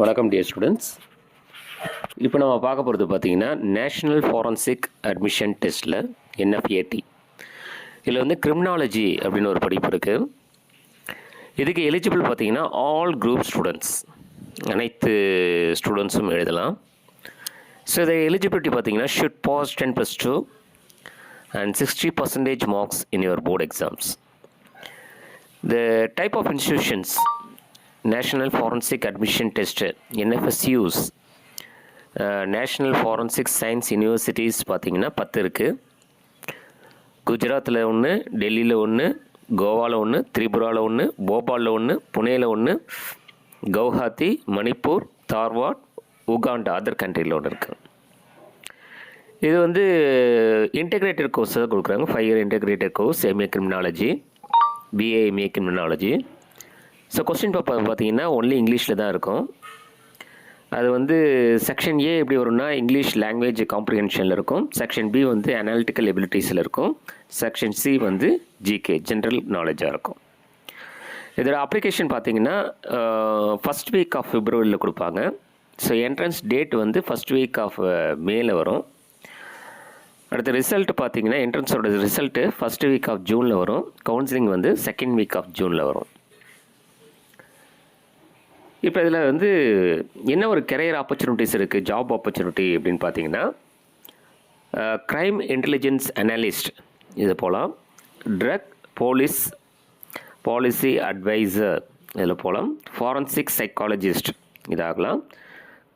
வணக்கம் dear students. இப்போ நம்ம பார்க்க போகிறது பார்த்தீங்கன்னா நேஷ்னல் ஃபாரன்சிக் அட்மிஷன் டெஸ்ட்டில் என்எஃப்ஏடி இதில் வந்து கிரிமினாலஜி அப்படின்னு ஒரு படிப்பு இருக்குது. இதுக்கு எலிஜிபிள் பார்த்தீங்கன்னா ஆல் குரூப் ஸ்டூடெண்ட்ஸ், அனைத்து ஸ்டூடெண்ட்ஸும் எழுதலாம். ஸோ இதை எலிஜிபிலிட்டி பார்த்தீங்கன்னா should pass 10+2 and 60% marks in your board exams. The type of institutions National Forensic Admission Test NFSUs national forensic science universities பார்த்திங்கன்னா 10 இருக்குது. குஜராத்தில் ஒன்று, டெல்லியில் ஒன்று, கோவாவில் ஒன்று, திரிபுராவில் ஒன்று, போபாலில் ஒன்று, புனேயில் ஒன்று, கவுஹாத்தி, மணிப்பூர், தார்வாட், உகாண்டா அதர் கண்ட்ரியில் ஒன்று இருக்குது. இது வந்து இன்டெகிரேட்டட் கோர்ஸ் தான் கொடுக்குறாங்க. 5 year integrated course, MA criminology, BA MA criminology. So question paper பார்த்தீங்கன்னா ஒன்லி இங்கிலீஷில் தான் இருக்கும். அது வந்து செக்ஷன் ஏ எப்படி வரும்னா இங்கிலீஷ் லாங்குவேஜ் காம்ப்ரிஹென்ஷனில் இருக்கும். செக்ஷன் பி வந்து அனாலிட்டிக்கல் எபிலிட்டிஸில் இருக்கும். செக்ஷன் சி வந்து ஜிகே ஜென்ரல் நாலேஜாக இருக்கும். இதோட அப்ளிகேஷன் பார்த்தீங்கன்னா ஃபஸ்ட் வீக் ஆஃப் பிப்ரவரியில் கொடுப்பாங்க. ஸோ என்ட்ரன்ஸ் டேட் வந்து ஃபஸ்ட் வீக் ஆஃப் மேல வரும். அடுத்த ரிசல்ட் பார்த்தீங்கன்னா என்ட்ரன்ஸோட ரிசல்ட்டு ஃபஸ்ட் வீக் ஆஃப் ஜூனில் வரும். கவுன்சிலிங் வந்து செகண்ட் வீக் ஆஃப் ஜூனில் வரும். இப்போ இதில் வந்து என்ன ஒரு கெரியர் ஆப்பர்ச்சுனிட்டிஸ் இருக்குது, ஜாப் ஆப்பர்ச்சுனிட்டி அப்படின்னு பார்த்தீங்கன்னா க்ரைம் இன்டெலிஜென்ஸ் அனலிஸ்ட் இது போகலாம். ட்ரக் போலீஸ் பாலிசி அட்வைசர் இதில் போகலாம். ஃபாரன்சிக் சைக்காலஜிஸ்ட் இதாகலாம்.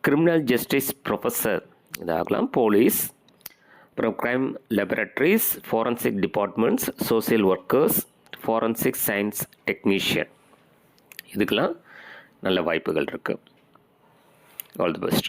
கிரிமினல் ஜஸ்டிஸ் ப்ரொஃபஸர் இதாகலாம். போலீஸ், அப்புறம் crime laboratories, forensic departments, social workers, forensic science technician இதுக்கெல்லாம் நல்ல வாய்ப்புகள் இருக்குது. All the best.